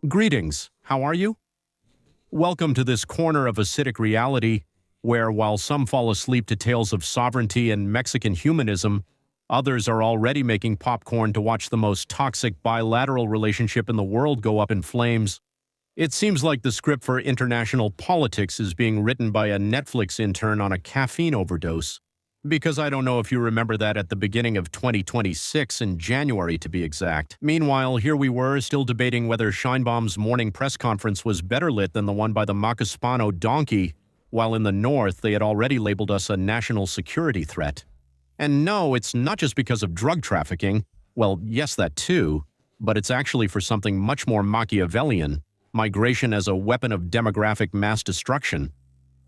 Greetings, how are you? Welcome to this corner of acidic reality where, while some fall asleep to tales of sovereignty and Mexican humanism, others are already making popcorn to watch the most toxic bilateral relationship in the world go up in flames. It seems like the script for international politics is being written by a Netflix intern on a caffeine overdose. Because I don't know if you remember that at the beginning of 2026, in January to be exact. Meanwhile, here we were, still debating whether Scheinbaum's morning press conference was better lit than the one by the Macaspano donkey, while in the north they had already labeled us a national security threat. And no, it's not just because of drug trafficking. Well, yes, that too. But it's actually for something much more Machiavellian: migration as a weapon of demographic mass destruction.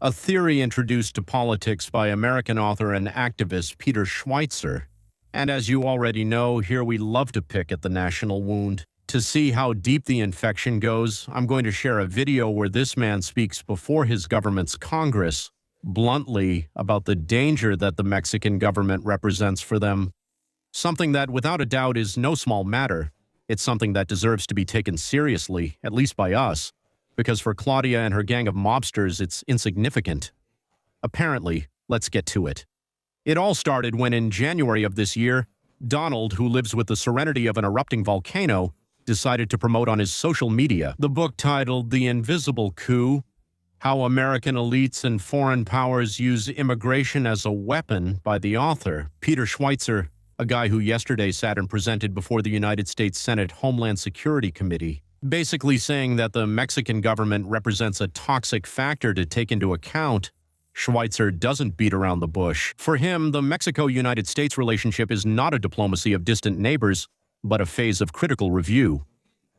A theory introduced to politics by American author and activist Peter Schweizer. And as you already know, here we love to pick at the national wound. To see how deep the infection goes, I'm going to share a video where this man speaks before his government's Congress, bluntly, about the danger that the Mexican government represents for them. Something that, without a doubt, is no small matter. It's something that deserves to be taken seriously, at least by us, because for Claudia and her gang of mobsters, it's insignificant. Apparently, let's get to it. It all started when, in January of this year, Donald, who lives with the serenity of an erupting volcano, decided to promote on his social media the book titled The Invisible Coup: How American Elites and Foreign Powers Use Immigration as a Weapon, by the author, Peter Schweizer, a guy who yesterday sat and presented before the United States Senate Homeland Security Committee, basically saying that the Mexican government represents a toxic factor to take into account. Schweizer doesn't beat around the bush. For him, the Mexico-United States relationship is not a diplomacy of distant neighbors, but a phase of critical review.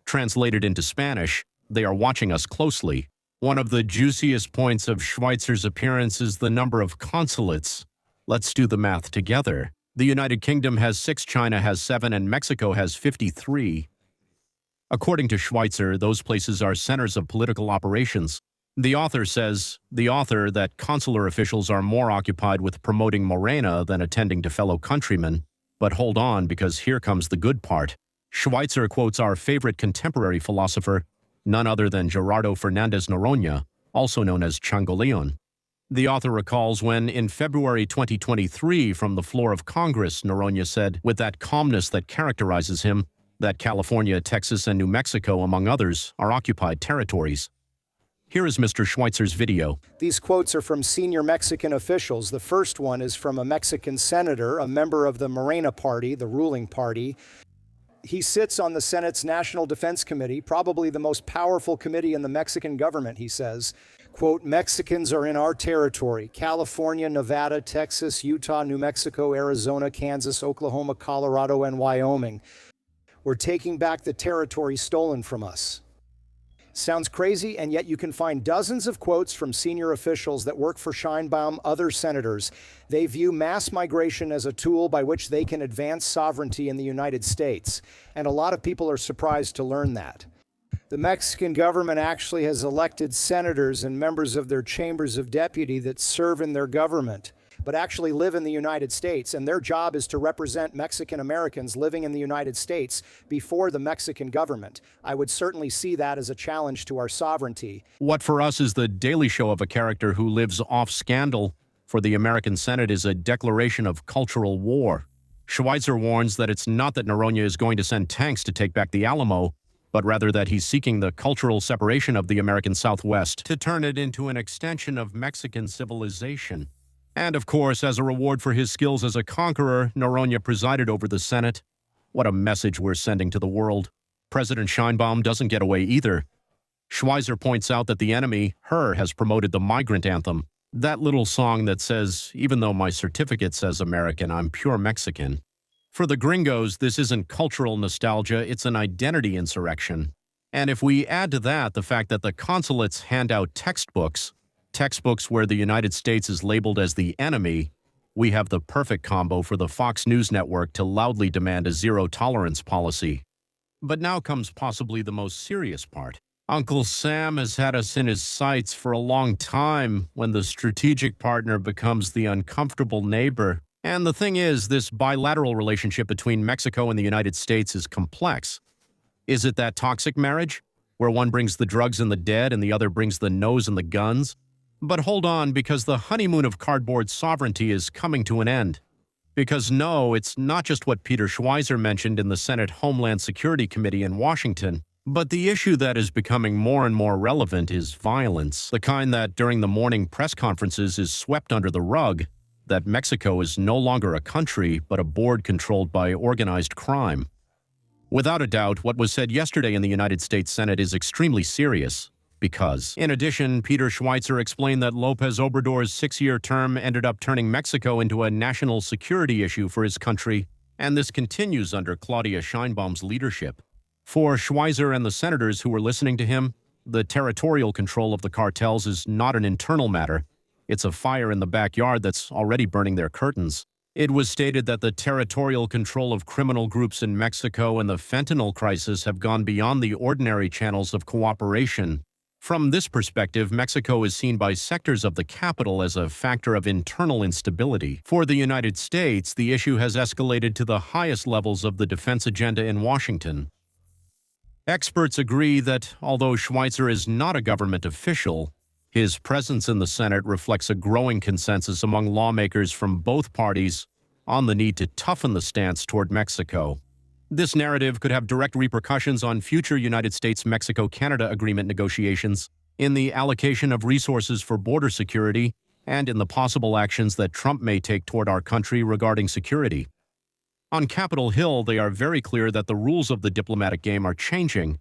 Translated into Spanish, they are watching us closely. One of the juiciest points of Schweizer's appearance is the number of consulates. Let's do the math together. The United Kingdom has 6, China has 7, and Mexico has 53. According to Schweizer, those places are centers of political operations. The author says, that consular officials are more occupied with promoting Morena than attending to fellow countrymen. But hold on, because here comes the good part. Schweizer quotes our favorite contemporary philosopher, none other than Gerardo Fernandez Noroña, also known as Changoleon. The author recalls when, in February 2023, from the floor of Congress, Noroña said, with that calmness that characterizes him, that California, Texas, and New Mexico, among others, are occupied territories. Here is Mr. Schweizer's video. These quotes are from senior Mexican officials. The first one is from a Mexican senator, a member of the Morena party, the ruling party. He sits on the Senate's National Defense Committee, probably the most powerful committee in the Mexican government, he says. Quote, Mexicans are in our territory: California, Nevada, Texas, Utah, New Mexico, Arizona, Kansas, Oklahoma, Colorado, and Wyoming. We're taking back the territory stolen from us. Sounds crazy, and yet you can find dozens of quotes from senior officials that work for Scheinbaum, other senators. They view mass migration as a tool by which they can advance sovereignty in the United States. And a lot of people are surprised to learn that. The Mexican government actually has elected senators and members of their chambers of deputy that serve in their government, but actually live in the United States, and their job is to represent Mexican Americans living in the United States before the Mexican government. I would certainly see that as a challenge to our sovereignty. What for us is the Daily Show of a character who lives off scandal, for the American Senate is a declaration of cultural war. Schweizer warns that it's not that Noroña is going to send tanks to take back the Alamo, but rather that he's seeking the cultural separation of the American Southwest to turn it into an extension of Mexican civilization. And of course, as a reward for his skills as a conqueror, Noroña presided over the Senate. What a message we're sending to the world. President Scheinbaum doesn't get away either. Schweizer points out that the enemy, her, has promoted the migrant anthem. That little song that says, even though my certificate says American, I'm pure Mexican. For the gringos, this isn't cultural nostalgia, it's an identity insurrection. And if we add to that the fact that the consulates hand out textbooks where the United States is labeled as the enemy, we have the perfect combo for the Fox News network to loudly demand a zero-tolerance policy. But now comes possibly the most serious part. Uncle Sam has had us in his sights for a long time when the strategic partner becomes the uncomfortable neighbor. And the thing is, this bilateral relationship between Mexico and the United States is complex. Is it that toxic marriage? where one brings the drugs and the dead and the other brings the nose and the guns. But hold on, because the honeymoon of cardboard sovereignty is coming to an end. Because no, it's not just what Peter Schweizer mentioned in the Senate Homeland Security Committee in Washington, but the issue that is becoming more and more relevant is violence, the kind that during the morning press conferences is swept under the rug, that Mexico is no longer a country, but a board controlled by organized crime. Without a doubt, what was said yesterday in the United States Senate is extremely serious, because, in addition, Peter Schweizer explained that López Obrador's 6-year term ended up turning Mexico into a national security issue for his country, and this continues under Claudia Sheinbaum's leadership. For Schweizer and the senators who were listening to him, the territorial control of the cartels is not an internal matter. It's a fire in the backyard that's already burning their curtains. It was stated that the territorial control of criminal groups in Mexico and the fentanyl crisis have gone beyond the ordinary channels of cooperation. From this perspective, Mexico is seen by sectors of the capital as a factor of internal instability. For the United States, the issue has escalated to the highest levels of the defense agenda in Washington. Experts agree that, although Schweizer is not a government official, his presence in the Senate reflects a growing consensus among lawmakers from both parties on the need to toughen the stance toward Mexico. This narrative could have direct repercussions on future United States-Mexico-Canada agreement negotiations, in the allocation of resources for border security, and in the possible actions that Trump may take toward our country regarding security. On Capitol Hill, they are very clear that the rules of the diplomatic game are changing.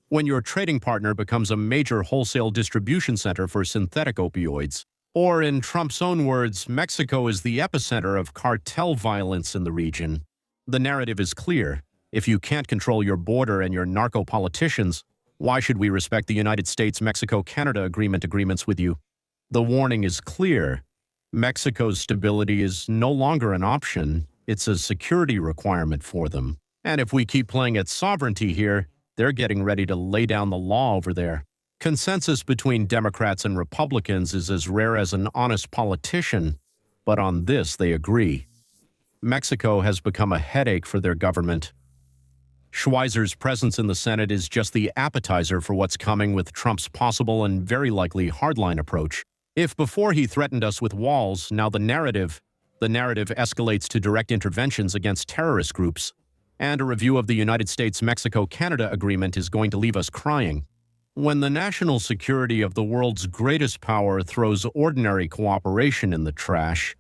When your trading partner becomes a major wholesale distribution center for synthetic opioids, or in Trump's own words, Mexico is the epicenter of cartel violence in the region, the narrative is clear. If you can't control your border and your narco-politicians, why should we respect the United States-Mexico-Canada agreements with you? The warning is clear. Mexico's stability is no longer an option. It's a security requirement for them. And if we keep playing at sovereignty here, they're getting ready to lay down the law over there. Consensus between Democrats and Republicans is as rare as an honest politician, but on this they agree. Mexico has become a headache for their government. Schweizer's presence in the Senate is just the appetizer for what's coming with Trump's possible and very likely hardline approach. If before he threatened us with walls, now the narrative escalates to direct interventions against terrorist groups, and a review of the United States-Mexico-Canada agreement is going to leave us crying. When the national security of the world's greatest power throws ordinary cooperation in the trash,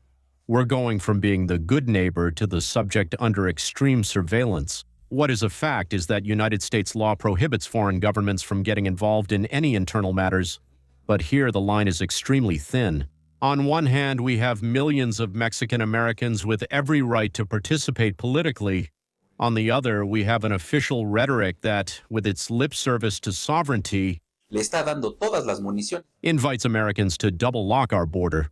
we're going from being the good neighbor to the subject under extreme surveillance. What is a fact is that United States law prohibits foreign governments from getting involved in any internal matters, but here the line is extremely thin. On one hand, we have millions of Mexican Americans with every right to participate politically. On the other, we have an official rhetoric that, with its lip service to sovereignty, le está dando todas las municiones. Invites Americans to double-lock our border.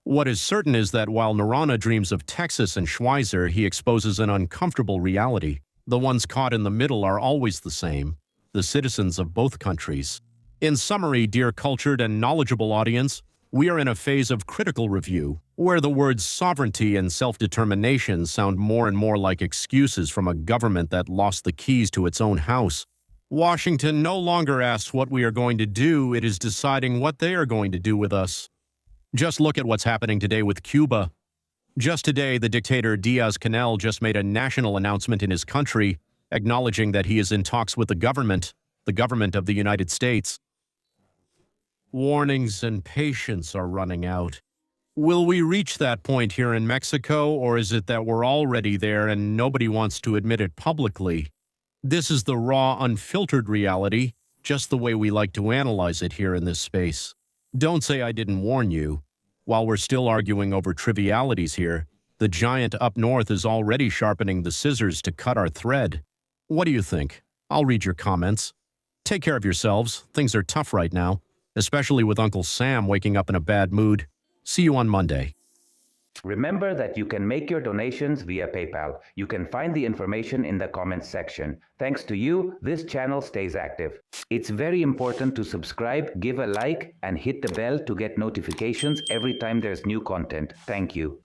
What is certain is that while Narana dreams of Texas and Schweizer, he exposes an uncomfortable reality. The ones caught in the middle are always the same, the citizens of both countries. In summary, dear cultured and knowledgeable audience, we are in a phase of critical review, where the words sovereignty and self-determination sound more and more like excuses from a government that lost the keys to its own house. Washington no longer asks what we are going to do, it is deciding what they are going to do with us. Just look at what's happening today with Cuba. Just today, the dictator Diaz-Canel just made a national announcement in his country, acknowledging that he is in talks with the government of the United States. Warnings and patience are running out. Will we reach that point here in Mexico, or is it that we're already there and nobody wants to admit it publicly? This is the raw, unfiltered reality, just the way we like to analyze it here in this space. Don't say I didn't warn you. While we're still arguing over trivialities here, the giant up north is already sharpening the scissors to cut our thread. What do you think? I'll read your comments. Take care of yourselves. Things are tough right now, especially with Uncle Sam waking up in a bad mood. See you on Monday. Remember that you can make your donations via PayPal. You can find the information in the comments section. Thanks to you, this channel stays active. It's very important to subscribe, give a like, and hit the bell to get notifications every time there's new content. Thank you.